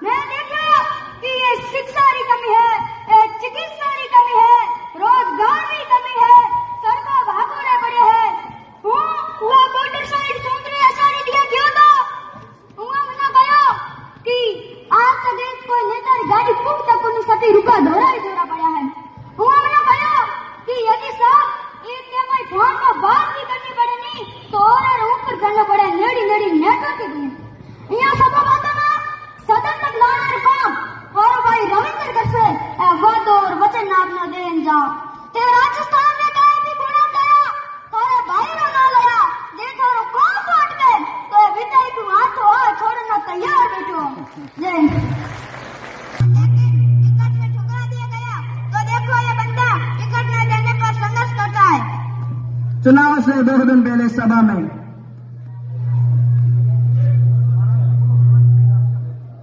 मैं देखा कि ये शिक्षा की कमी है, चिकित्सा की कमी है, रोजगार की कमी है, सड़कों भागोड़े पड़े है। हुआ बॉर्डर साइड सुंदरी आसानी दिया क्यों तो हुआ मना कहो कि आज तक कोई नेता की गाड़ी फूक तक उन्हें 70 रुपया धोरा पड़ा है। हुआ मना कहो कि यदि साहब एक में फोन को बात भी करनी पड़े नहीं तो और ऊपर करना पड़े नेड़ी नेटवर्क के लिए यहाँ सब बातों ना सदन तक लाना काम और भाई रविंद्र करसे वाद और वचन आपने देन जाओ ते राजस्थान में गए भी गुना गया और भाई रो ना लया जे थोरो कौन फाट गए तो विदाई को हाथ हो छोड़ना तैयार बैठो जय टिकट में ठुकरा दिया गया तो देखो ये बंदा टिकट न देने पर संघर्ष करता है। चुनाव से 2 दिन पहले सभा में